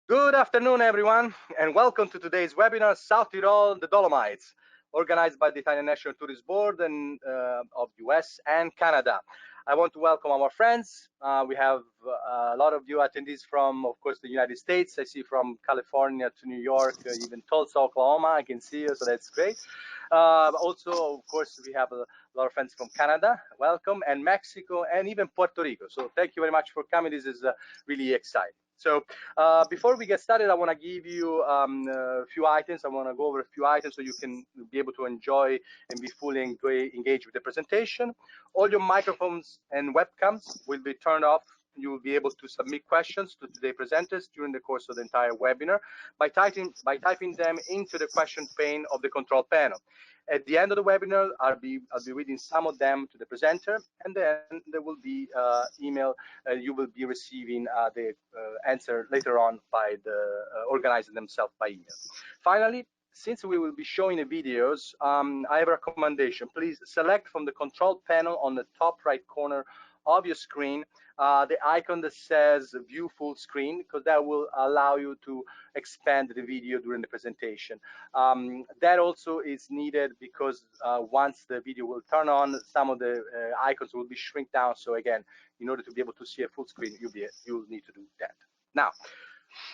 Good afternoon, everyone, and welcome to today's webinar, South Tyrol, the Dolomites, organized by the Italian National Tourist Board and of US and Canada. I want to welcome our friends. We have a lot of you attendees from, of course, the United States. I see from California to New York, even Tulsa, Oklahoma. I can see you, so that's great. Also, of course, we have a lot of friends from Canada. Welcome, and Mexico, and even Puerto Rico. So thank you very much for coming. This is really exciting. So before we get started, I want to give you a few items. I want to go over a few items so you can be able to enjoy and be fully engaged with the presentation. All your microphones and webcams will be turned off. You will be able to submit questions to today's presenters during the course of the entire webinar by typing them into the question pane of the control panel. At the end of the webinar, I'll be reading some of them to the presenter, and then there will be email. You will be receiving the answer later on by the organizers themselves by email. Finally, since we will be showing the videos, I have a recommendation. Please select from the control panel on the top right corner of your screen the icon that says view full screen, because that will allow you to expand the video during the presentation. That also is needed because once the video will turn on, some of the icons will be shrink down. So again, in order to be able to see a full screen, you'll need to do that. Now,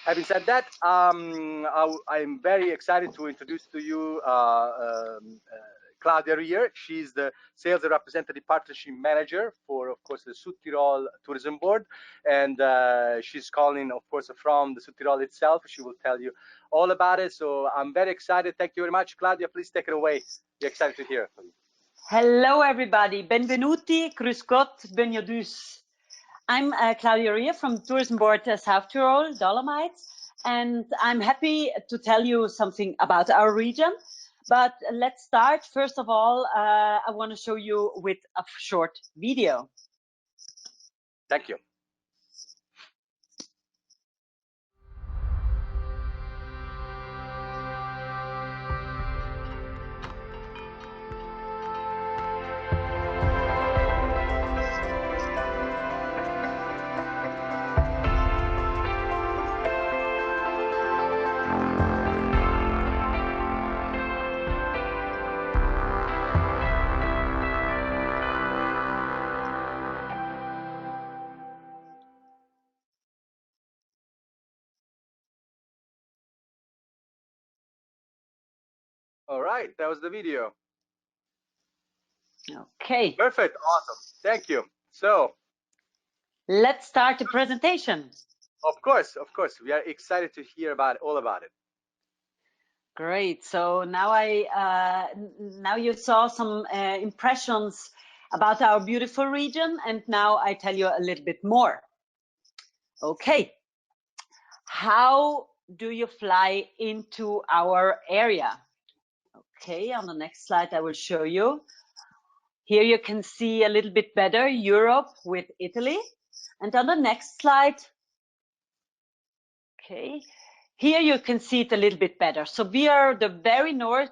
having said that, I'm very excited to introduce to you Claudia Rier. She's the Sales and Representative Partnership Manager for, of course, the South Tyrol Tourism Board. And she's calling, of course, from the South Tyrol itself. She will tell you all about it. So I'm very excited. Thank you very much. Claudia, please take it away. We're excited to hear from you. Hello, everybody. Benvenuti, grüß Gott, benjadus. I'm Claudia Rier from Tourism Board South Tyrol, Dolomites, and I'm happy to tell you something about our region. But let's start. First of all, I want to show you with a short video. Thank you. All right, that was the video. Okay. Perfect, awesome, thank you. So let's start the presentation. Of course, we are excited to hear all about it. Great. So now now you saw some impressions about our beautiful region, and now I tell you a little bit more. Okay. How do you fly into our area? Okay, on the next slide I will show you. Here you can see a little bit better Europe with Italy. And on the next slide, okay, here you can see it a little bit better. So we are the very north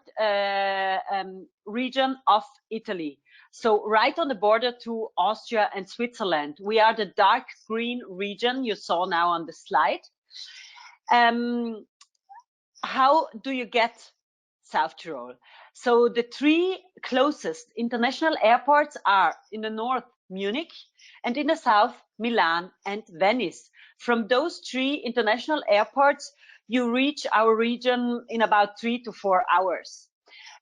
region of Italy. So right on the border to Austria and Switzerland. We are the dark green region you saw now on the slide. How do you get South Tyrol? So the three closest international airports are in the north, Munich, and in the south, Milan and Venice. From those three international airports, you reach our region in about 3 to 4 hours.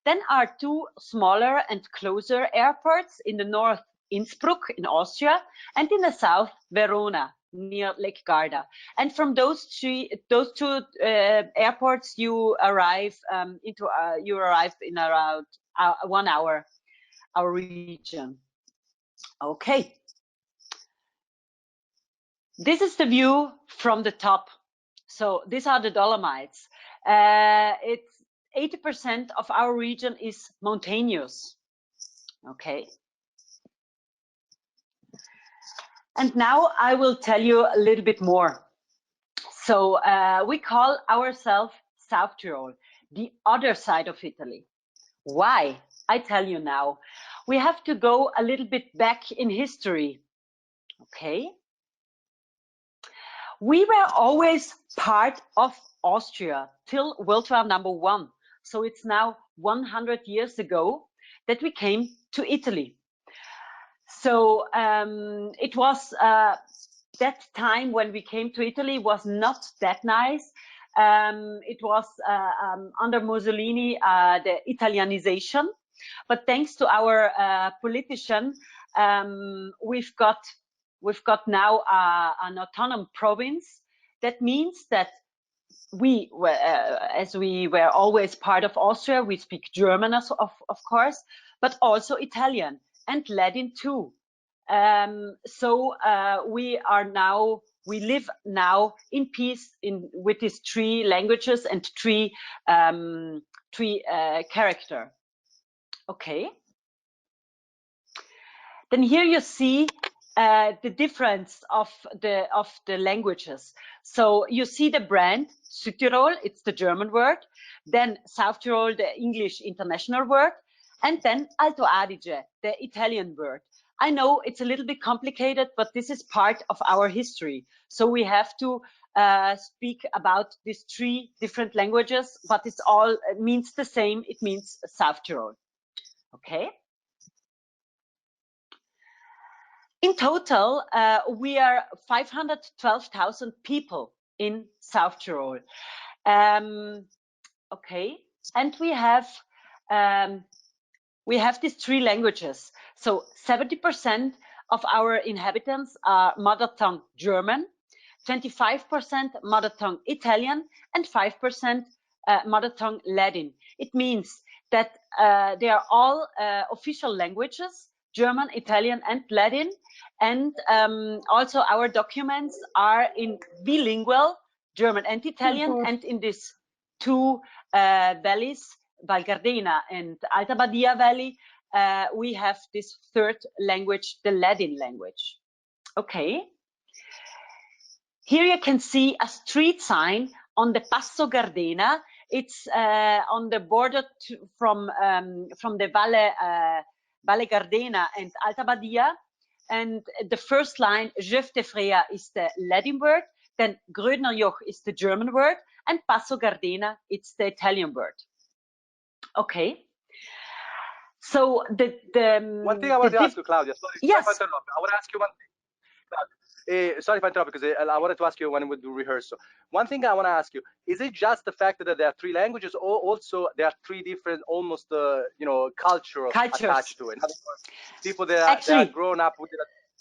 Then are two smaller and closer airports in the north, Innsbruck in Austria, and in the south, Verona near Lake Garda. And from those two airports, you arrive in around 1 hour our region. Okay. This is the view from the top. So these are the Dolomites. It's 80% of our region is mountainous. Okay. And now I will tell you a little bit more. So we call ourselves South Tyrol, the other side of Italy. Why? I tell you now. We have to go a little bit back in history. Okay. We were always part of Austria till World War #1. So it's now 100 years ago that we came to Italy. So it was that time when we came to Italy was not that nice. It was under Mussolini, the Italianization. But thanks to our politician, we've got now an autonomous province. That means that we were, as we were always part of Austria, we speak German, of course, but also Italian and Latin too. So we live now in peace with these three languages and three character. Okay. Then here you see the difference of the languages. So you see the brand Südtirol, it's the German word, then South Tyrol, the English international word, and then Alto Adige, the Italian word. I know it's a little bit complicated, but this is part of our history. So we have to speak about these three different languages, but it's all means the same. It means South Tyrol. Okay. In total, we are 512,000 people in South Tyrol. Okay, and we have these three languages. So 70% of our inhabitants are mother tongue German, 25% mother tongue Italian, and 5% mother tongue Latin. It means that they are all official languages, German, Italian, and Latin. And also our documents are in bilingual, German and Italian, and in these two valleys, Val Gardena and Alta Badia Valley, we have this third language, the Latin language. Okay. Here you can see a street sign on the Passo Gardena. It's on the border from the Valle Gardena and Alta Badia. And the first line, Jef de Freya, is the Latin word. Then Grödnerjoch is the German word. And Passo Gardena, it's the Italian word. Okay. So one thing I want to ask you, Claudia. Sorry, yes. sorry for interrupting. I want to ask you one thing. Sorry if I interrupt, because I wanted to ask you when we do rehearsal. One thing I want to ask you, is it just the fact that there are three languages, or also there are three different, almost, cultures attached to it? In other words, people that are grown up with it.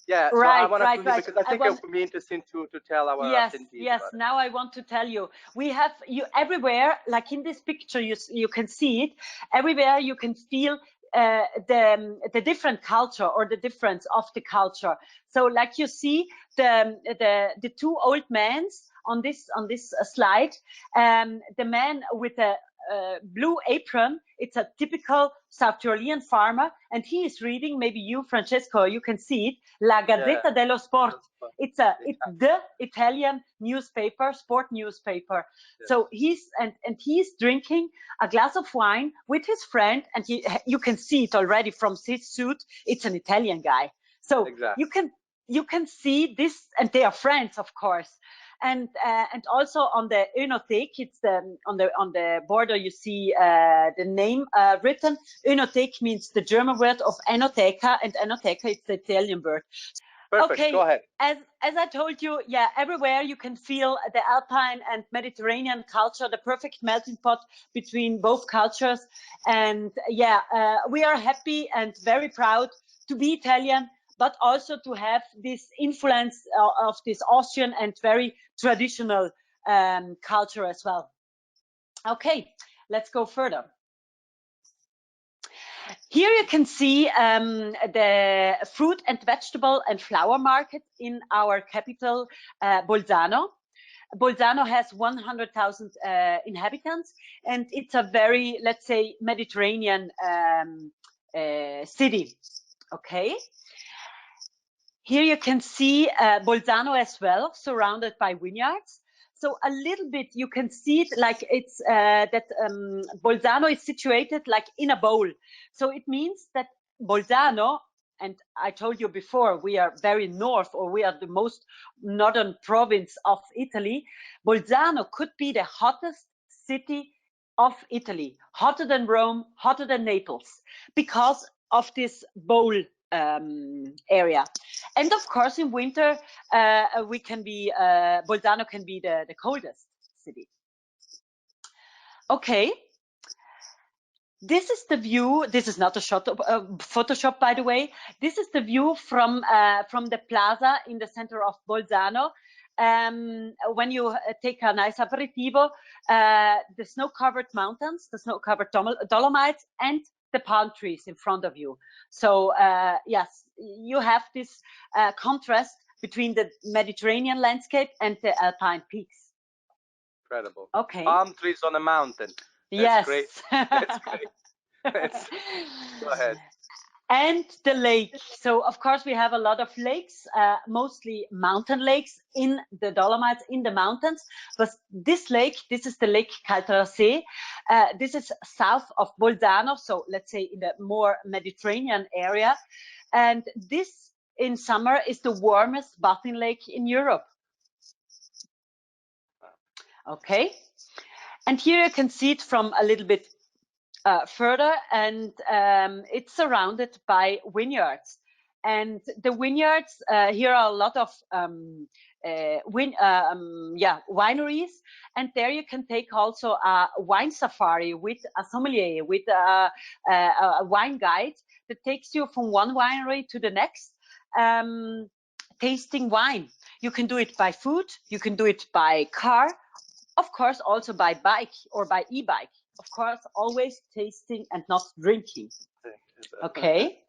Yeah, so I want to, because I think it would be interesting to tell our attendees. Yes, now I want to tell you, we have everywhere, like in this picture, you can see it, everywhere you can feel the different culture or the difference of the culture. So like you see the two old men on this slide, the man with a blue apron, it's a typical South Tyrolean farmer, and he is reading, maybe you, Francesco, you can see it, La Gazzetta dello Sport. It's the Italian newspaper, sport newspaper. Yes. So he's drinking a glass of wine with his friend, and you can see it already from his suit. It's an Italian guy. So exactly. you can see this, and they are friends, of course. And also on the Önothek, it's on the border you see the name written. Önothek means the German word of Enoteca, and Enoteca is the Italian word. Perfect. Okay, go ahead. As I told you, yeah, everywhere you can feel the Alpine and Mediterranean culture, the perfect melting pot between both cultures. And yeah, we are happy and very proud to be Italian, but also to have this influence of this Austrian and very traditional culture as well. Okay, let's go further. Here you can see the fruit and vegetable and flower market in our capital, Bolzano. Bolzano has 100,000 inhabitants, and it's a very, let's say, Mediterranean city. Okay. Here you can see Bolzano as well, surrounded by vineyards. So a little bit you can see it like it's that Bolzano is situated like in a bowl. So it means that Bolzano and I told you before, we are very north, or we are the most northern province of Italy. Bolzano could be the hottest city of Italy, hotter than Rome, hotter than Naples, because of this bowl area. And of course, in winter, Bolzano can be the coldest city. Okay. This is the view. This is not a shot of Photoshop, by the way. This is the view from the plaza in the center of Bolzano. When you take a nice aperitivo, the snow-covered mountains, the snow-covered Dolomites, and the palm trees in front of you. So yes, you have this contrast between the Mediterranean landscape and the Alpine peaks. Incredible. Okay. Palm trees on a mountain. That's yes. great. That's great. Go ahead. And the lake. So of course we have a lot of lakes, mostly mountain lakes in the Dolomites, in the mountains. But this lake, this is the Lake Caltrasé. This is south of Bolzano, so let's say in the more Mediterranean area. And this in summer is the warmest bathing lake in Europe. Okay. And here you can see it from a little bit further, and it's surrounded by vineyards. And the vineyards, here are a lot of wineries, and there you can take also a wine safari with a sommelier, with a wine guide that takes you from one winery to the next, tasting wine. You can do it by foot, you can do it by car, of course also by bike or by e-bike. Of course, always tasting and not drinking. Okay.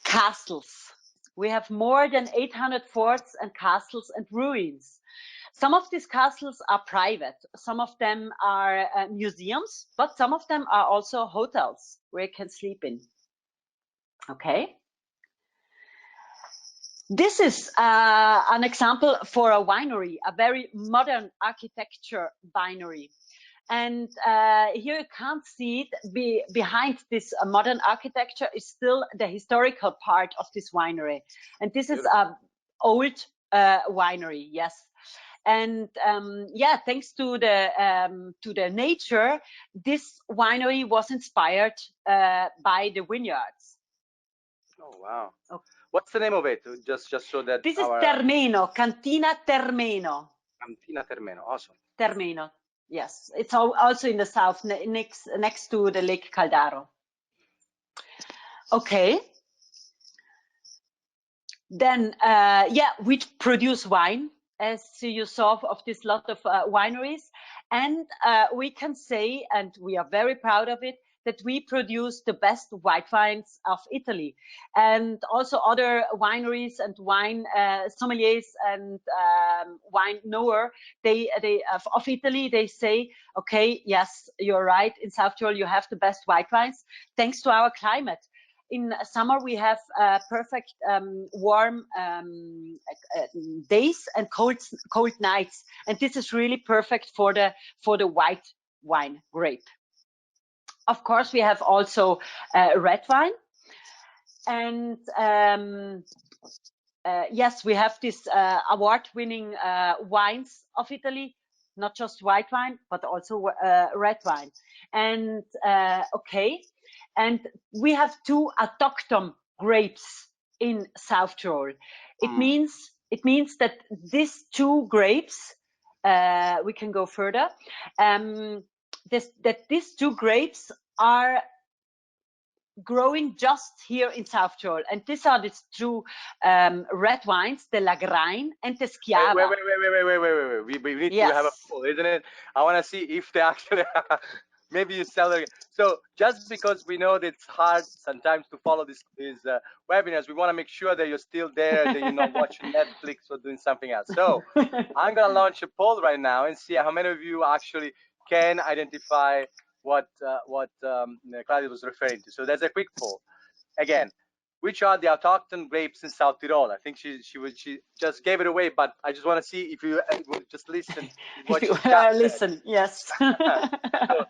Castles. We have more than 800 forts and castles and ruins. Some of these castles are private. Some of them are museums, but some of them are also hotels where you can sleep in. Okay. This is an example for a winery, a very modern architecture winery. And here you can't see it. Behind this modern architecture is still the historical part of this winery. And this is an old winery, yes. And yeah, thanks to the nature, this winery was inspired by the vineyards. Oh wow! Okay. What's the name of it? Just so that this is Termeno, Cantina Termeno. Cantina Termeno, awesome. Termeno, yes, it's also in the south, next to the Lake Caldaro. Okay. Then, yeah, we produce wine, as you saw of this lot of wineries, and we can say, and we are very proud of it, that we produce the best white wines of Italy. And also other wineries and wine sommeliers and wine knower of Italy, they say, okay, yes, you're right, in South Tyrol you have the best white wines thanks to our climate. In summer we have perfect warm days and cold nights, and this is really perfect for the white wine grape. Of course, we have also red wine, and yes, we have this award-winning wines of Italy, not just white wine, but also red wine. And okay, and we have 2 autochthon grapes in South Tyrol. It means that these 2 grapes, we can go further. That these 2 grapes are growing just here in South Tyrol, and these are the 2 red wines, the Lagrein and the Schiava. Wait. We need to have a poll, isn't it? I want to see if they actually maybe you sell it. So just because we know that it's hard sometimes to follow these webinars, we want to make sure that you're still there, that you're not watching Netflix or doing something else. So I'm gonna launch a poll right now and see how many of you actually can identify what Claudia was referring to. So there's a quick poll. Again, which are the autochthon grapes in South Tyrol? I think she just gave it away, but I just want to see if you would just listen to what she just listen, said. Yes. So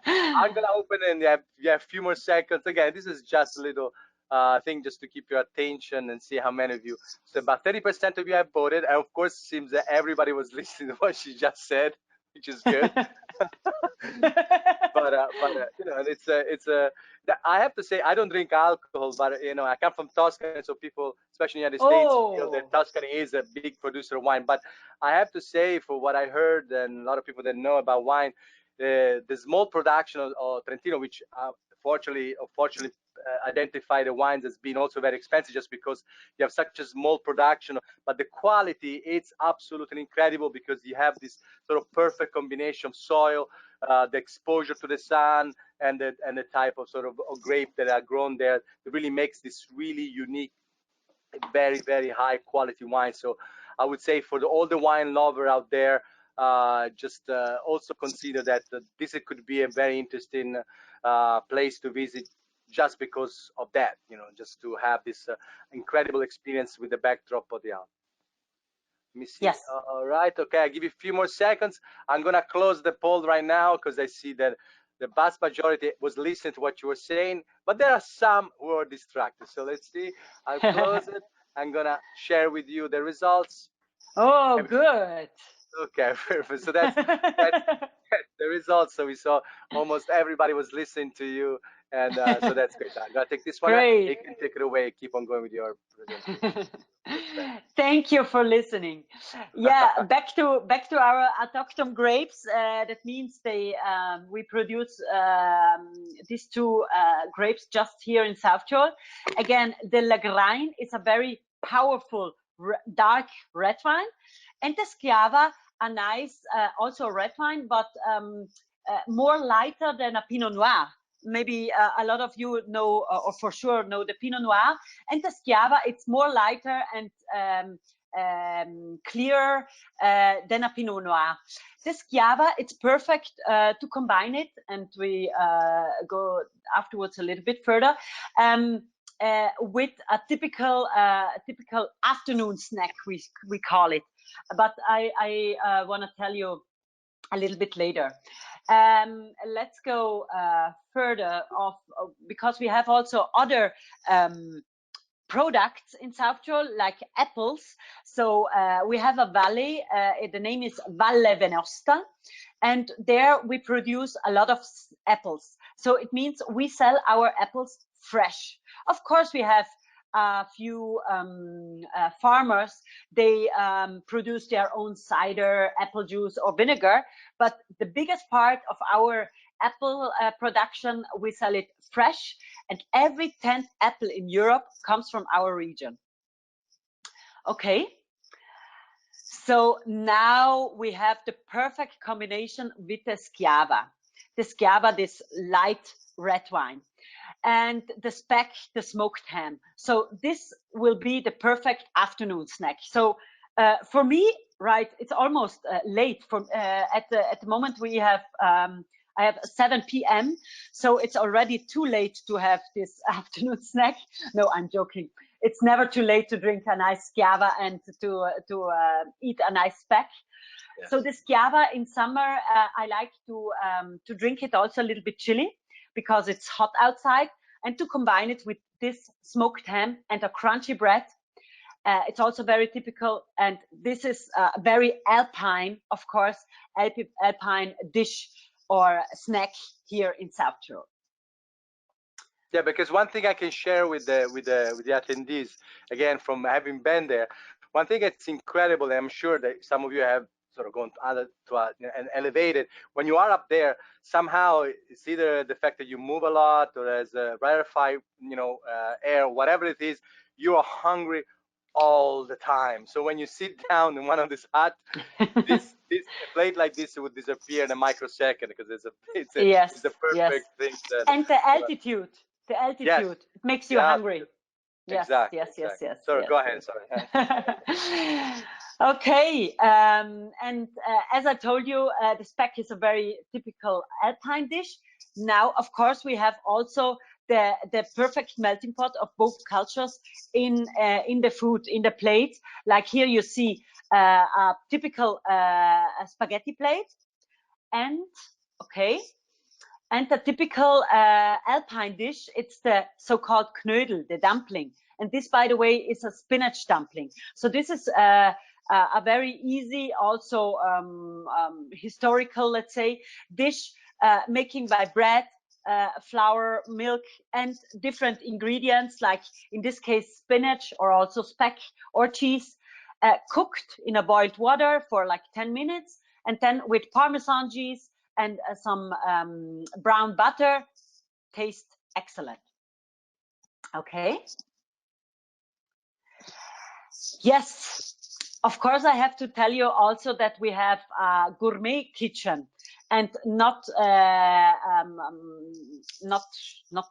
I'm gonna open it, and you have a few more seconds. Again, this is just a little I think just to keep your attention and see how many of you. So about 30% of you have voted. And of course, it seems that everybody was listening to what she just said, which is good. But you know, it's a. I have to say, I don't drink alcohol, but you know, I come from Tuscany, so people, especially in the United States, feel that Oh, Tuscany is a big producer of wine. But I have to say, for what I heard, and a lot of people that know about wine, the small production of Trentino, which unfortunately identify the wines as being also very expensive, just because you have such a small production, but the quality, it's absolutely incredible, because you have this sort of perfect combination of soil, the exposure to the sun, and the type of sort of grape that are grown there, that really makes this really unique, very, very high quality wine. So I would say, for all the wine lover out there, just also consider that this could be a very interesting place to visit, just because of that, you know, just to have this incredible experience with the backdrop of the Alps. Let me see. yes. All right. Okay. I'll give you a few more seconds. I'm going to close the poll right now, because I see that the vast majority was listening to what you were saying, but there are some who are distracted. So let's see. I'll close it. I'm going to share with you the results. Oh, good. Okay. Perfect. So that's the results. So we saw almost everybody was listening to you. And so that's great. I'm going to take this one out. Great. You can take it away. Keep on going with your presentation. Thank you for listening. Yeah, back to our autochthone grapes. That means we produce these two grapes just here in South Tyrol. Again, the Lagrein is a very powerful dark red wine, and the Schiava, a nice also red wine, but more lighter than a Pinot Noir. Maybe a lot of you know, or for sure know, the Pinot Noir. And the Schiava, it's more lighter and clearer than a Pinot Noir. The Schiava, it's perfect to combine it, and we go afterwards a little bit further, with a typical afternoon snack, we call it. But I want to tell you a little bit later. Let's go further off, because we have also other products in South Tyrol, like apples. So we have a valley, the name is Valle Venosta, and there we produce a lot of apples. So it means we sell our apples fresh. Of course, we have a few farmers, they produce their own cider, apple juice, or vinegar, but the biggest part of our apple production, we sell it fresh, and every 10th apple in Europe comes from our region. Okay, so now we have the perfect combination with the Schiava. The Schiava, this light red wine, and the speck, the smoked ham. So this will be the perfect afternoon snack. So for me, right, it's almost late. At the moment we have I have 7 p.m. So it's already too late to have this afternoon snack. No, I'm joking. It's never too late to drink a nice Schiava and to eat a nice speck. Yeah. So the Schiava in summer, I like to drink it also a little bit chilly, because it's hot outside, and to combine it with this smoked ham and a crunchy bread. It's also very typical, and this is a very alpine, of course, alpine dish or snack here in South Tyrol. Yeah, because one thing I can share with the attendees, again, from having been there, one thing that's incredible, and I'm sure that some of you have sort of gone and elevated. When you are up there, somehow it's either the fact that you move a lot, or as a rarefied, air, whatever it is, you are hungry all the time. So when you sit down in one of these hut, this a plate like this would disappear in a microsecond, because it's the perfect thing. And the altitude, yes, it makes you hungry. Yes, exactly. Sorry, yes. Go ahead. Sorry. Okay, and as I told you, the speck is a very typical alpine dish. Now, of course, we have also the perfect melting pot of both cultures in the food, in the plate. Like here you see a typical spaghetti plate, and okay, And the typical Alpine dish, it's the so-called knödel, the dumpling. And this, by the way, is a spinach dumpling. So this is a very easy, also historical, let's say, dish making by bread, flour, milk, and different ingredients, like in this case, spinach or also speck or cheese, cooked in a boiled water for like 10 minutes. And then with Parmesan cheese and some brown butter, taste excellent. Okay. Yes, of course, I have to tell you also that we have a gourmet kitchen, and not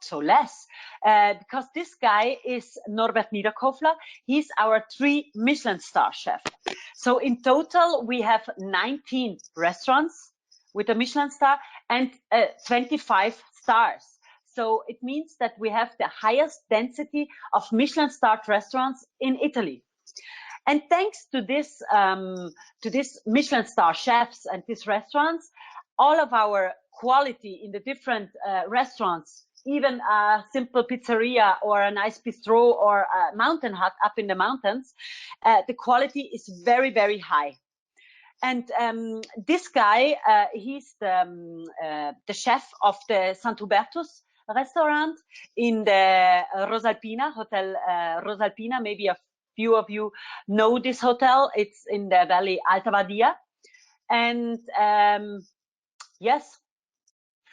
so less, because this guy is Norbert Niederkofler. He's our 3 Michelin star chef. So in total, we have 19 restaurants with a Michelin star and 25 stars. So it means that we have the highest density of Michelin starred restaurants in Italy. And thanks to this Michelin star chefs and these restaurants, all of our quality in the different restaurants, even a simple pizzeria or a nice bistro or a mountain hut up in the mountains, the quality is very, very high. And this guy, he's the chef of the Sant Hubertus restaurant in the Rosalpina, Hotel Rosalpina. Maybe a few of you know this hotel. It's in the valley Alta Badia. And yes,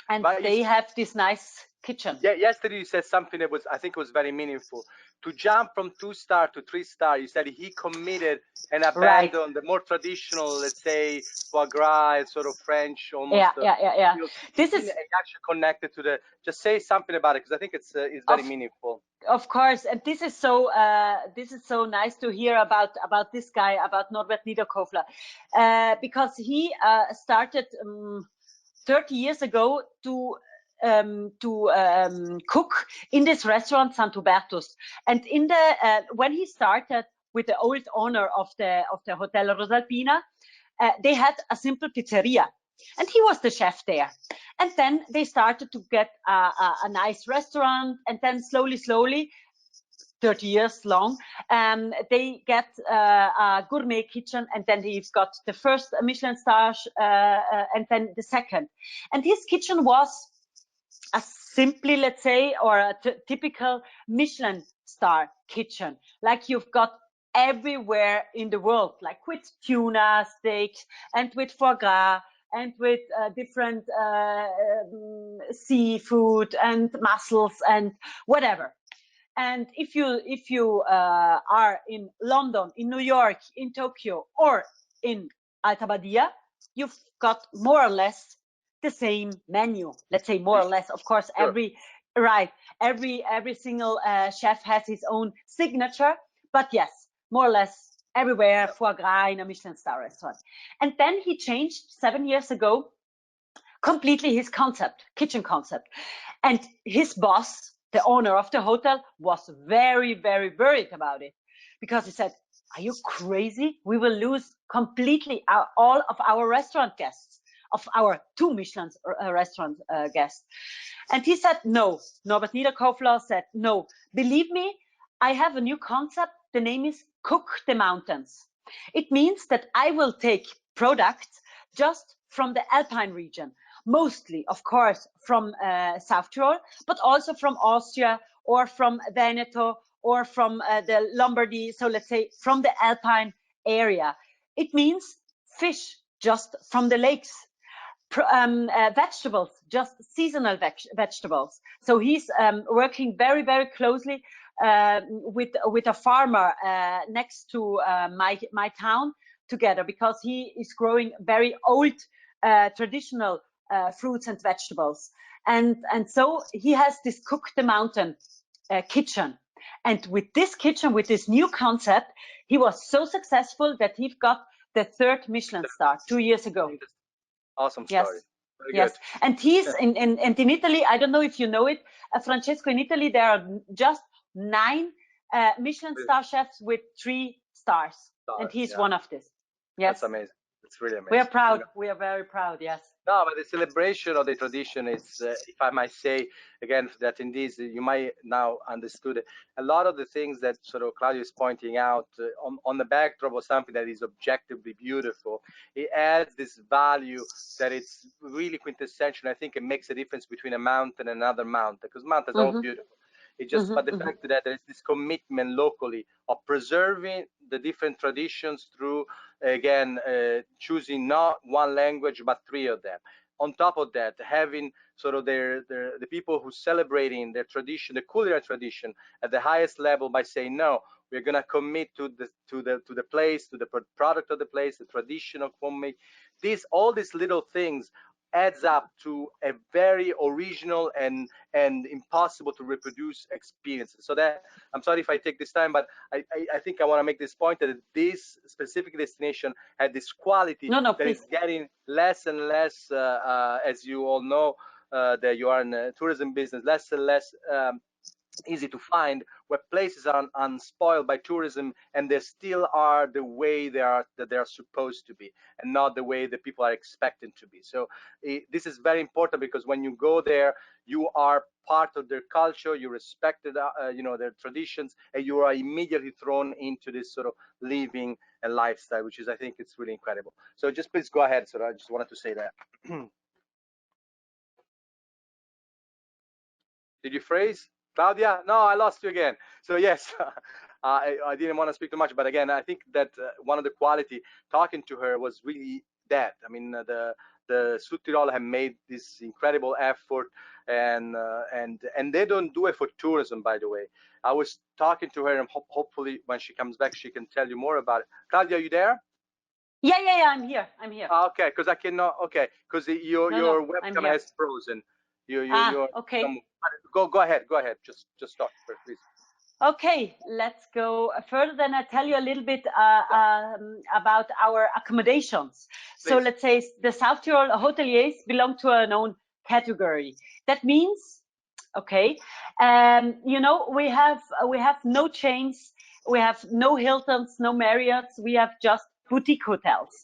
and they have this nice kitchen. Yeah, yesterday you said something that was, I think, was very meaningful. To jump from 2-star to 3-star, you said he committed and abandoned the more traditional, let's say, foie gras, sort of French, almost. Yeah. This is actually connected to the. Just say something about it, because I think it's very meaningful. Of course, and this is so nice to hear about this guy, about Norbert Niederkofler, because he started 30 years ago to cook in this restaurant Sant Hubertus. And in the when he started with the old owner of the Hotel Rosalpina, they had a simple pizzeria, and he was the chef there. And then they started to get a nice restaurant, and then slowly, 30 years long, they get a gourmet kitchen, and then he's got the first Michelin star, and then the second. And his kitchen was a simply, let's say, or a typical Michelin star kitchen, like you've got everywhere in the world, like with tuna steaks and with foie gras and with different seafood and mussels and whatever. And if you are in London, in New York, in Tokyo, or in Alta Badia, you've got more or less the same menu. Let's say more or less. Of course, every single chef has his own signature, but yes, more or less everywhere, foie gras in a Michelin star restaurant. And then he changed 7 years ago completely his kitchen concept. And his boss, the owner of the hotel, was very, very worried about it, because he said, "Are you crazy? We will lose completely all of our restaurant guests, of our 2 Michelin restaurant guests." And he said, no. Norbert Niederkofler said, "No, believe me, I have a new concept. The name is Cook the Mountains. It means that I will take products just from the Alpine region, mostly, of course, from South Tyrol, but also from Austria or from Veneto or from the Lombardy. So let's say from the Alpine area. It means fish just from the lakes, vegetables, just seasonal vegetables." So he's working very, very closely with a farmer next to my town together, because he is growing very old traditional fruits and vegetables. And so he has this Cook the Mountain kitchen. And with this kitchen, with this new concept, he was so successful that he got the 3rd Michelin star 2 years ago. Awesome story. Yes. And he's in Italy, I don't know if you know it, Francesco, in Italy, there are just 9 Michelin star chefs with 3 stars. And he's one of this. Yes. That's amazing. It's really amazing. We are proud. We are very proud. Yes. No, but the celebration of the tradition is, if I might say, again, for the attendees, you might now understood it. A lot of the things that sort of Claudio is pointing out on the backdrop of something that is objectively beautiful, it adds this value that it's really quintessential. I think it makes a difference between a mountain and another mountain, because mountains are all beautiful. It just, but the fact that there is this commitment locally of preserving the different traditions through, again, choosing not one language but three of them. On top of that, having sort of the people who celebrating their tradition, the culinary tradition, at the highest level by saying no, we're going to commit to the place, to the product of the place, the tradition of homemade. All these little things adds up to a very original and impossible to reproduce experiences. So that, I'm sorry if I take this time, but I think I want to make this point that this specific destination had this quality that please. is getting less and less, as you all know, that you are in the tourism business, less and less easy to find, where places are unspoiled by tourism and they still are the way they are supposed to be, and not the way that people are expected to be. So this is very important, because when you go there, you are part of their culture, you respect their traditions, and you are immediately thrown into this sort of living and lifestyle, which is, I think, it's really incredible. So just please go ahead. So I just wanted to say that. Did you freeze? Claudia? No, I lost you again. So yes, I didn't want to speak too much, but again, I think that one of the quality talking to her was really that. I mean, the Sud Tirol have made this incredible effort, and they don't do it for tourism, by the way. I was talking to her, and hopefully when she comes back, she can tell you more about it. Claudia, are you there? Yeah, I'm here. Okay, because I cannot. Okay, because your webcam has frozen. Okay. Go ahead. Just talk, please. Okay, let's go further. Then I tell you a little bit about our accommodations. Please. So let's say the South Tyrol hoteliers belong to a known category. That means, okay, we have no chains, we have no Hiltons, no Marriotts, we have just boutique hotels.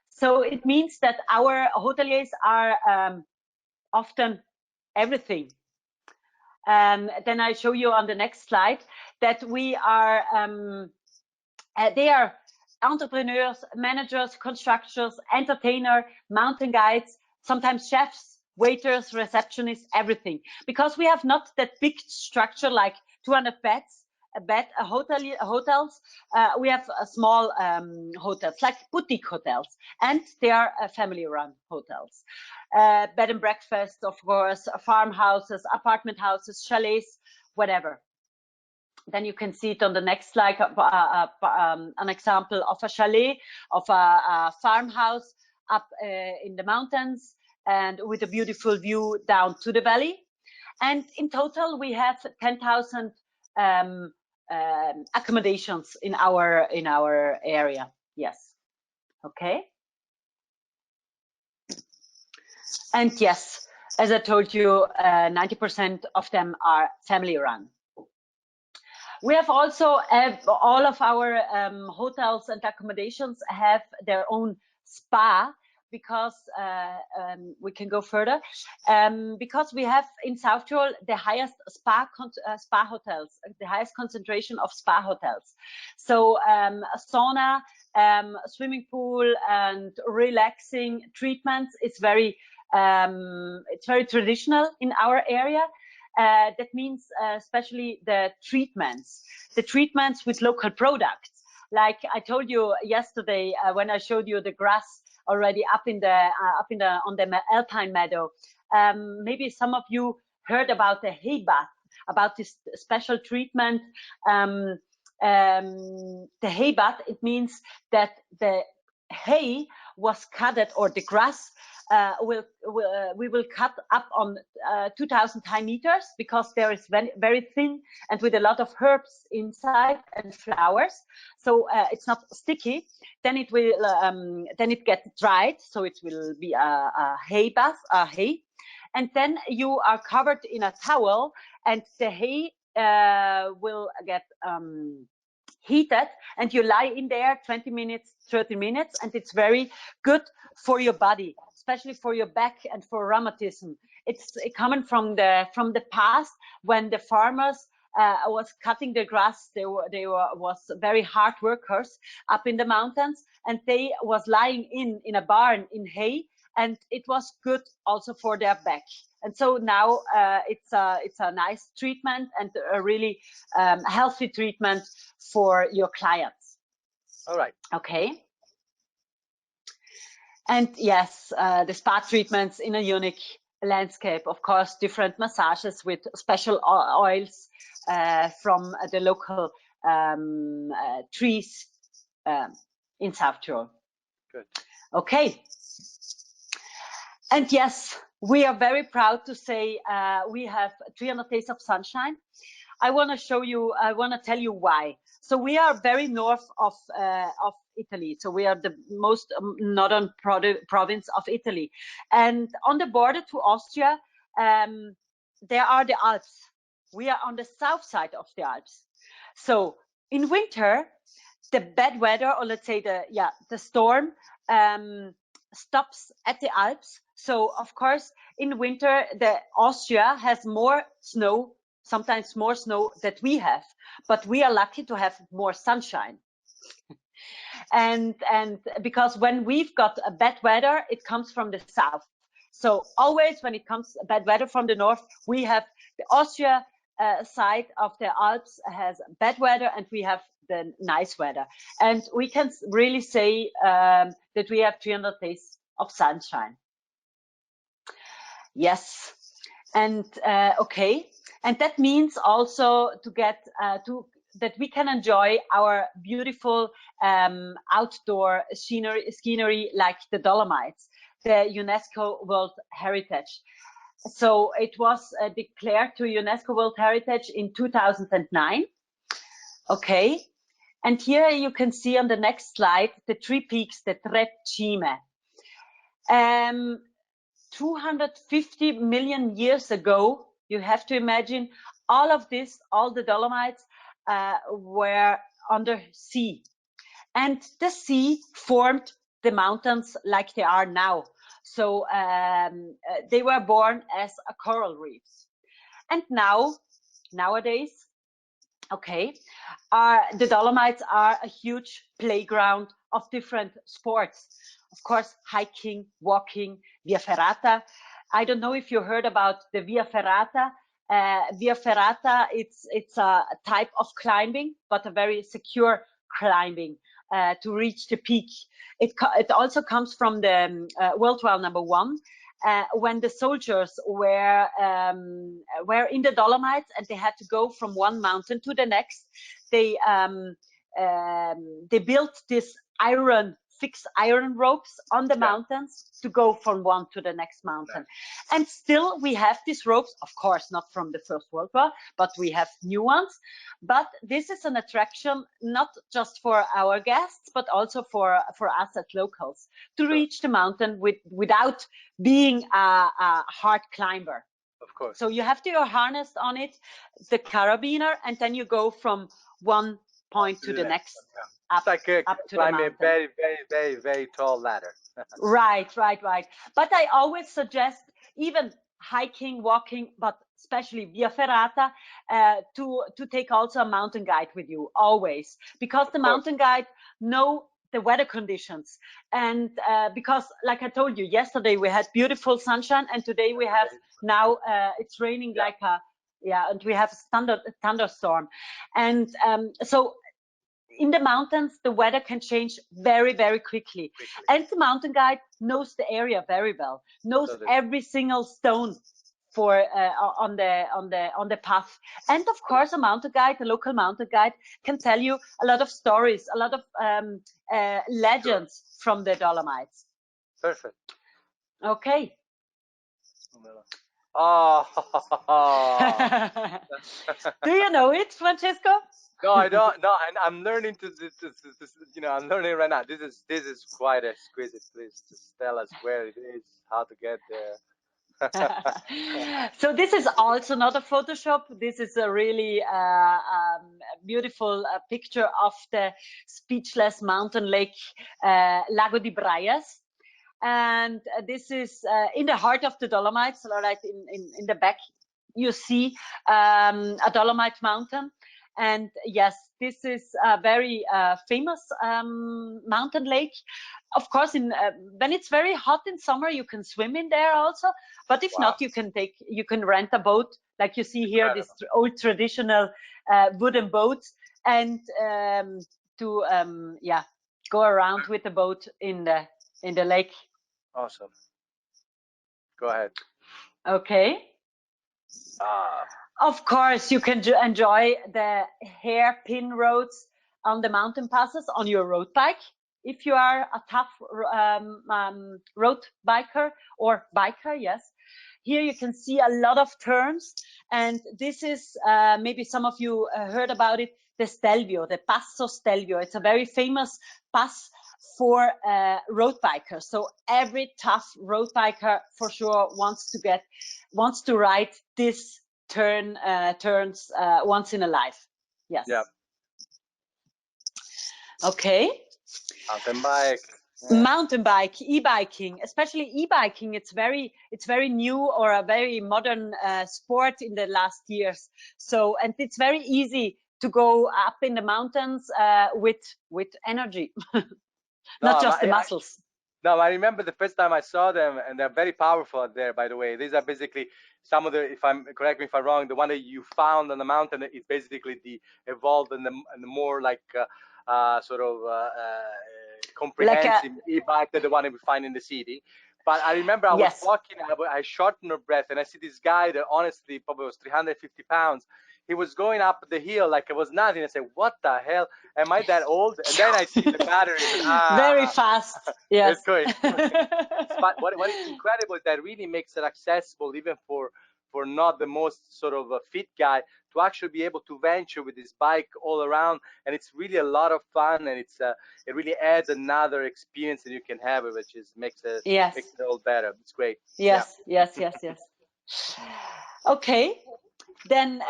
So it means that our hoteliers are often everything. Then I show you on the next slide that we are, they are entrepreneurs, managers, constructors, entertainer, mountain guides, sometimes chefs, waiters, receptionists, everything. Because we have not that big structure like 200 beds, hotels. We have small hotels, like boutique hotels, and they are family-run hotels. Bed and breakfast, of course, farmhouses, apartment houses, chalets, whatever. Then you can see it on the next slide, an example of a chalet, of a farmhouse up in the mountains, and with a beautiful view down to the valley. And in total, we have 10,000 accommodations in our area. Yes. Okay. And yes, as I told you, 90% of them are family run. We have also, all of our hotels and accommodations have their own spa, because we can go further, because we have in South Tyrol the highest spa hotels, the highest concentration of spa hotels. So sauna, swimming pool, and relaxing treatments is it's very traditional in our area. That means especially the treatments with local products. Like I told you yesterday when I showed you the grass already up on the alpine meadow. Maybe some of you heard about the hay bath, about this special treatment. The hay bath, it means that the hay was cut, or the grass we will cut up on 2,000 high meters, because there is very thin and with a lot of herbs inside and flowers, so it's not sticky. Then it will then it gets dried, so it will be a hay bath, hay, and then you are covered in a towel, and the hay will get heated, and you lie in there 20 minutes, 30 minutes, and it's very good for your body, especially for your back and for rheumatism. It's coming from the past when the farmers was cutting the grass. They was very hard workers up in the mountains, and they was lying in a barn in hay, and it was good also for their back. And so now it's a nice treatment and a really healthy treatment for your clients. All right. Okay. And yes, the spa treatments in a unique landscape, of course, different massages with special oils from the local trees in South Tyrol. Good. Okay. And yes, we are very proud to say we have 300 days of sunshine. I want to show you, I want to tell you why. So we are very north of Italy. So we are the most northern province of Italy. And on the border to Austria, there are the Alps. We are on the south side of the Alps. So in winter, the bad weather, or let's say the storm, stops at the Alps. So of course, in winter, the Austria has more snow, sometimes more snow that we have, but we are lucky to have more sunshine. And because when we've got a bad weather, it comes from the south. So always when it comes bad weather from the north, we have the Austria side of the Alps has bad weather, and we have the nice weather. And we can really say that we have 300 days of sunshine. Yes. And okay. And that means also to get that we can enjoy our beautiful outdoor scenery like the Dolomites, the UNESCO World Heritage. So it was declared to UNESCO World Heritage in 2009. Okay. And here you can see on the next slide the three peaks, the Tre Cime. 250 million years ago, you have to imagine all of this, all the Dolomites were under sea. And the sea formed the mountains like they are now. So they were born as a coral reefs. And nowadays, okay, the Dolomites are a huge playground of different sports. Of course, hiking, walking, via ferrata. I don't know if you heard about the via ferrata. Via ferrata, it's a type of climbing, but a very secure climbing to reach the peak. It also comes from the World War I. When the soldiers were in the Dolomites and they had to go from one mountain to the next, they built this fixed iron ropes on the mountains to go from one to the next mountain. And still we have these ropes, of course, not from the First World War, but we have new ones. But this is an attraction not just for our guests, but also for us as locals to reach the mountain without being a hard climber. Of course. So you have your harness on it, the carabiner, and then you go from one point to the next. It's like climbing a very, very, very, very tall ladder. Right. But I always suggest even hiking, walking, but especially via ferrata, to take also a mountain guide with you always, because the mountain guide know the weather conditions. And because, like I told you, yesterday we had beautiful sunshine, and today we have now it's raining like and we have a thunderstorm. And so in the mountains, the weather can change very, very quickly. And the mountain guide knows the area very well, knows every single stone for on the path. And of course, a mountain guide, a local mountain guide, can tell you a lot of stories, a lot of legends from the Dolomites. Perfect. Okay. Oh. Do you know it, Francesco? No, I don't. No, and I'm learning to I'm learning right now. This is quite exquisite. Please just tell us where it is, how to get there. So this is also not a Photoshop. This is a really beautiful picture of the speechless mountain lake Lago di Braias. And this is in the heart of the Dolomites, right in the back. You see a Dolomite mountain. And yes, this is a very famous mountain lake. Of course, when it's very hot in summer, you can swim in there also. But if not, you can rent a boat, like you see here, this old traditional wooden boats, and yeah, go around with the boat in the lake. Awesome. Go ahead. Okay. Of course, you can enjoy the hairpin roads on the mountain passes on your road bike. If you are a tough road biker or biker, yes. Here you can see a lot of turns, and this is maybe some of you heard about it, the Stelvio, the Passo Stelvio. It's a very famous pass for road bikers. So every tough road biker for sure wants to ride this turns once in a life. Yes. Yeah. Okay. Mountain bike. Yeah. Mountain bike, e-biking, especially e-biking. It's very new or a very modern sport in the last years. So, and it's very easy to go up in the mountains with energy, not just the muscles. No, I remember the first time I saw them, and they're very powerful there, by the way. These are basically some of the, correct me if I'm wrong, the one that you found on the mountain is basically the evolved and the more like sort of comprehensive e-bike than the one that we find in the city. But I remember I was walking, I shortened her breath, and I see this guy that honestly probably was 350 pounds. He was going up the hill like it was nothing. I said, what the hell? Am I that old? And then I see the batteries. And, very fast. Yes. It's going. But what is incredible is that really makes it accessible even for not the most sort of a fit guy to actually be able to venture with this bike all around. And it's really a lot of fun, and it really adds another experience that you can have, which makes it all better. It's great. Yes, yeah. yes. Okay. Then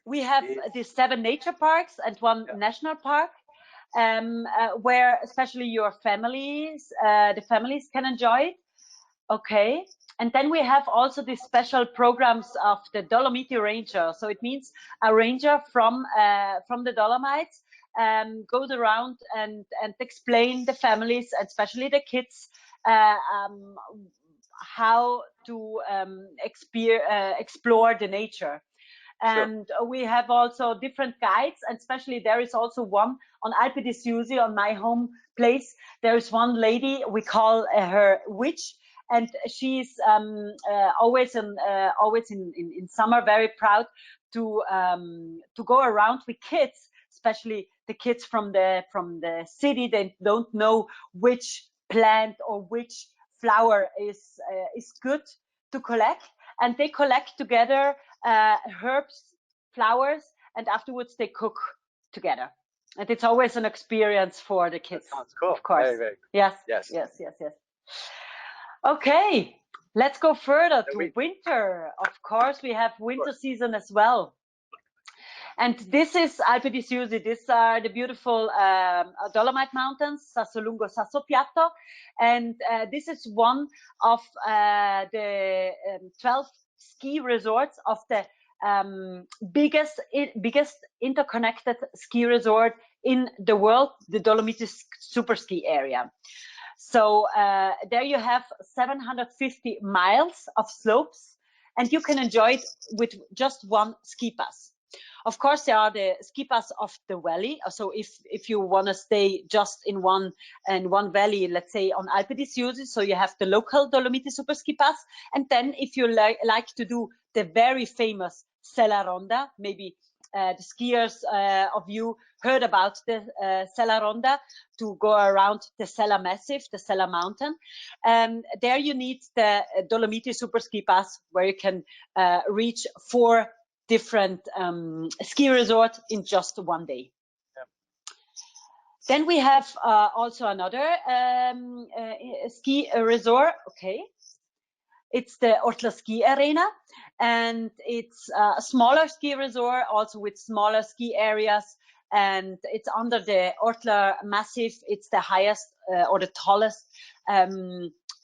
we have these 7 nature parks and 1 national park, where especially your families, the families can enjoy it. Okay. And then we have also these special programs of the Dolomiti Ranger. So it means a ranger from the Dolomites goes around and explain the families, especially the kids, how to explore the nature. And we have also different guides, and especially there is also one on Alpe di Siusi, on my home place. There is one lady, we call her Witch, and she's always in summer very proud to go around with kids, especially the kids from the city. They don't know which plant or which flower is good to collect, and they collect together herbs, flowers, and afterwards they cook together. And it's always an experience for the kids. That sounds cool. Of course. Very, very. Yes. Okay, let's go further to winter. Of course, we have winter season as well. And this is Alpe di Siusi. These are the beautiful Dolomite Mountains, Sassolungo, Sassopiatto. And this is one of the 12 ski resorts of the biggest interconnected ski resort in the world, the Dolomiti Super Ski Area. So there you have 750 miles of slopes, and you can enjoy it with just 1 ski pass. Of course, there are the ski pass of the valley. So if you want to stay just in one valley, let's say on Alpe di Siusi, so you have the local Dolomiti Super Ski Pass. And then if you like to do the very famous Sella Ronda, maybe the skiers of you heard about the Sella Ronda, to go around the Sella Massif, the Sella Mountain. There you need the Dolomiti Super Ski Pass, where you can reach 4 different ski resorts in just 1 day. Yeah. Then we have also another ski resort. Okay, It's the Ortler Ski Arena, and it's a smaller ski resort, also with smaller ski areas. And it's under the Ortler Massif. It's the highest or the tallest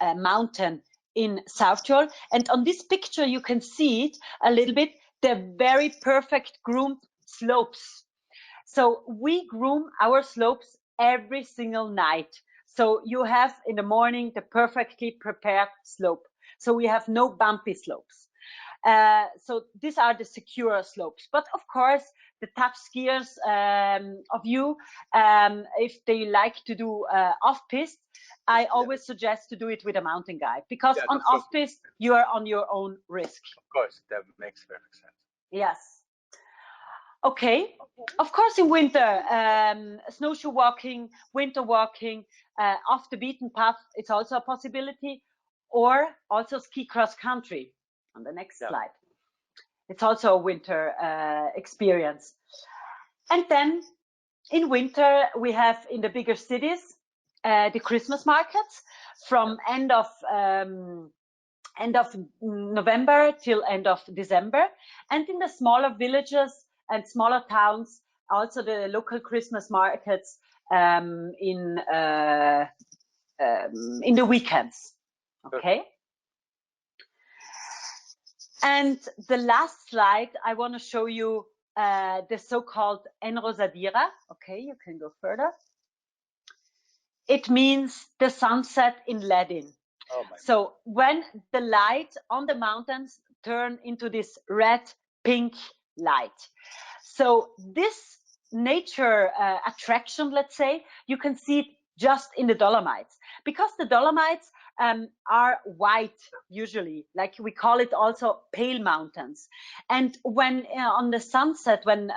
mountain in South Tyrol. And on this picture, you can see it a little bit, the very perfect groomed slopes. So we groom our slopes every single night. So you have in the morning the perfectly prepared slope. So we have no bumpy slopes. So these are the secure slopes. But of course, the tough skiers of you, if they like to do off-piste, I always suggest to do it with a mountain guide, because on off-piste, you are on your own risk. Of course, that makes perfect sense. Yes. Okay. Of course, in winter, snowshoe walking, winter walking, off the beaten path, it's also a possibility, or also ski cross country on the next slide. It's also a winter experience. And then in winter, we have in the bigger cities, the Christmas markets from end of November till end of December. And in the smaller villages and smaller towns, also the local Christmas markets in the weekends. Okay. And the last slide, I want to show you the so-called Enrosadira. Okay, you can go further. It means the sunset in Latin. Oh, so when the light on the mountains turn into this red, pink light. So this nature attraction, let's say, you can see it just in the Dolomites, because the Dolomites are white usually, like we call it also pale mountains. And when on the sunset, when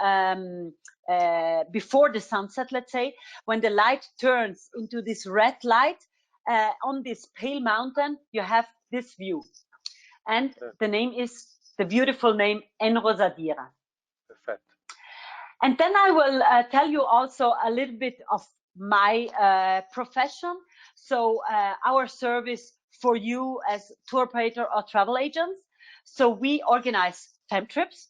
before the sunset, let's say, when the light turns into this red light on this pale mountain, you have this view. And the name is the beautiful name Enrosadira. Perfect. And then I will tell you also a little bit of my profession. So our service for you as tour operator or travel agents. So we organize fem trips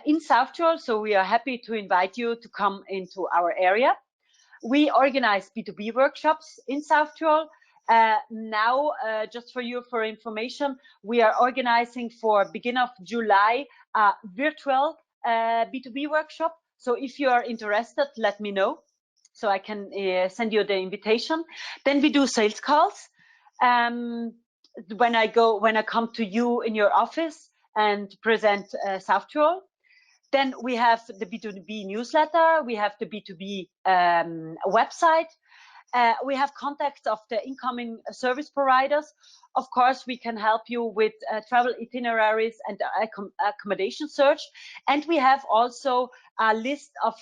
in South Tyrol. So we are happy to invite you to come into our area. We organize B2B workshops in South Tyrol. Now, just for you for information, we are organizing for beginning of July a virtual B2B workshop. So if you are interested, let me know, so I can send you the invitation. Then we do sales calls. When I come to you in your office and present South Tyrol. Then we have the B2B newsletter. We have the B2B website. We have contacts of the incoming service providers. Of course, we can help you with travel itineraries and accommodation search. And we have also a list of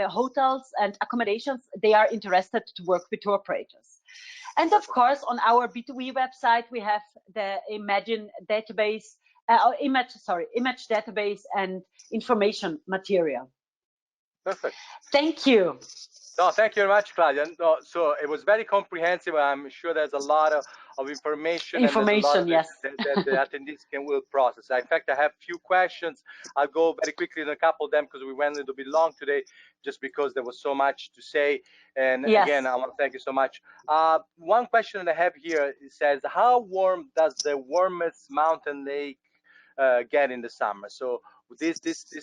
hotels and accommodations they are interested to work with tour operators. And of course, on our B2B website, we have the image database and information material. Perfect. Thank you. No, thank you very much, Claudia. No, so it was very comprehensive. I'm sure there's a lot of information and there's a lot of yes. that the attendees will process. In fact, I have a few questions. I'll go very quickly in a couple of them because we went a little bit long today, just because there was so much to say. And again, I want to thank you so much. One question that I have here, it says, how warm does the warmest mountain lake get in the summer? So this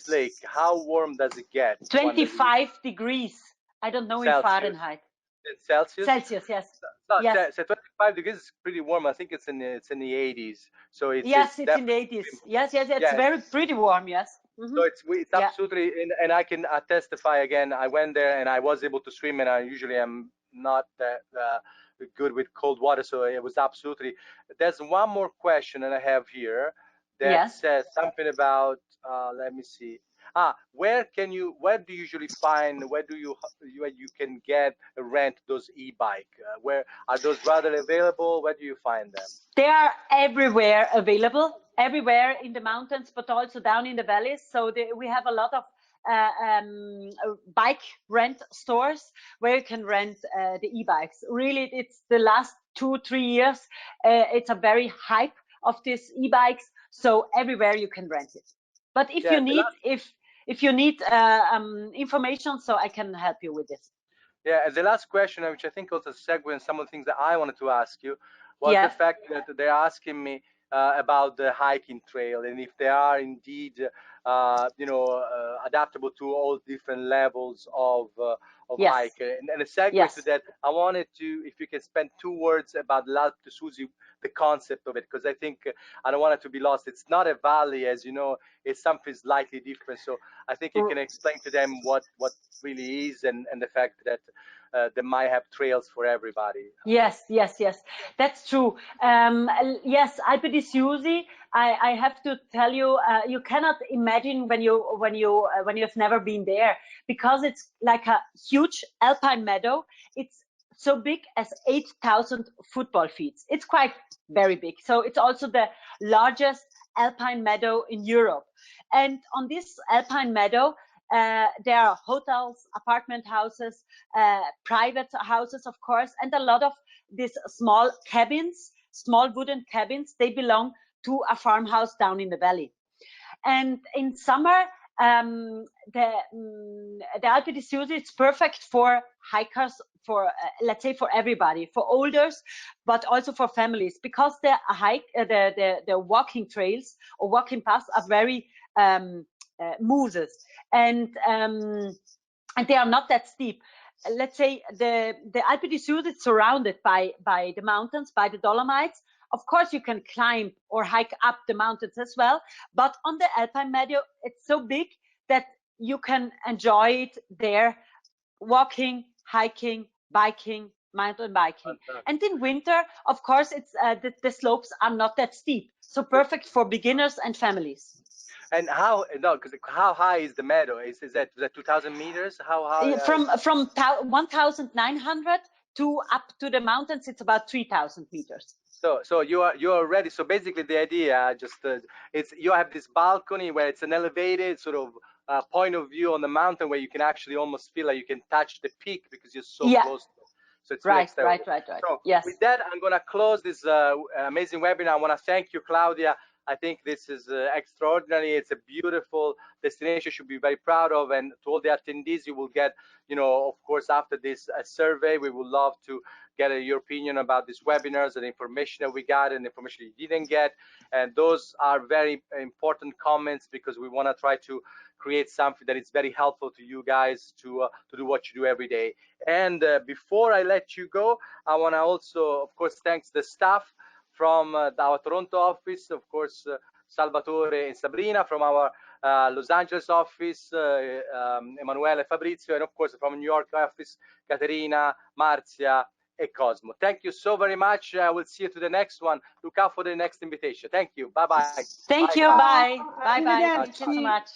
lake, how warm does it get? 25 degrees. I don't know in Fahrenheit. Celsius? Celsius, yes. No, yes. So 25 degrees is pretty warm. I think it's in the 80s. So it's it's in the 80s. Yes. It's very pretty warm. Yes. Mm-hmm. So it's absolutely, and I can testify again. I went there and I was able to swim, and I usually am not that good with cold water. So it was absolutely. There's one more question that I have here that says something about. Let me see. Where do you usually find, where you can get rent those e-bike? Where are those rather available? Where do you find them? They are everywhere available, everywhere in the mountains, but also down in the valleys. So we have a lot of bike rent stores where you can rent the e-bikes. Really, it's the last 2-3 years. It's a very hype of these e-bikes, so everywhere you can rent it. But if you need if you need information, so I can help you with this. Yeah, and the last question, which I think also segue in some of the things that I wanted to ask you, was the fact that they're asking me about the hiking trail and if they are indeed, adaptable to all different levels of Yes. hike. And a segue to that, I wanted to, if you can spend 2 words about l'Alpe de Suzy, the concept of it, because I think I don't want it to be lost. It's not a valley, as you know, it's something slightly different. So I think you can explain to them what really is, and the fact that they might have trails for everybody. Yes, that's true. Yes, Alpe di Siusi. I have to tell you, you cannot imagine when you've never been there, because it's like a huge alpine meadow. It's so big as 8,000 football fields. It's quite very big. So it's also the largest alpine meadow in Europe. And on this alpine meadow, there are hotels, apartment houses, private houses, of course, and a lot of these small cabins, small wooden cabins. They belong to a farmhouse down in the valley. And in summer, the Alpe di Siusi, it's perfect for hikers, for let's say for everybody, for olders, but also for families, because the walking trails or walking paths are very mooses, and they are not that steep. Let's say the Alpe di Siusi is surrounded by the mountains, by the Dolomites. Of course, you can climb or hike up the mountains as well, but on the alpine meadow, it's so big that you can enjoy it there, walking, hiking, biking, mountain biking. And in winter, of course, it's the slopes are not that steep, so perfect for beginners and families. And how high is the meadow? Is that 2,000 meters? How high? From 1,900 to up to the mountains, it's about 3,000 meters. So you are ready. So basically, the idea it's you have this balcony where it's an elevated sort of point of view on the mountain, where you can actually almost feel like you can touch the peak because you're so close to it. So it's right. So yes. With that, I'm going to close this amazing webinar. I want to thank you, Claudia. I think this is extraordinary. It's a beautiful destination, should be very proud of. And to all the attendees, you will get, of course, after this survey, we would love to get your opinion about these webinars and information that we got and information you didn't get. And those are very important comments, because we want to try to create something that is very helpful to you guys to do what you do every day. And before I let you go, I want to also, of course, thank the staff from our Toronto office, of course, Salvatore and Sabrina, from our Los Angeles office, Emanuele, Fabrizio, and of course from New York office, Caterina, Marzia, and Cosmo. Thank you so very much. I will see you to the next one. Look out for the next invitation. Thank you. Bye-bye. Thank you. Bye. Bye. Thank you so much.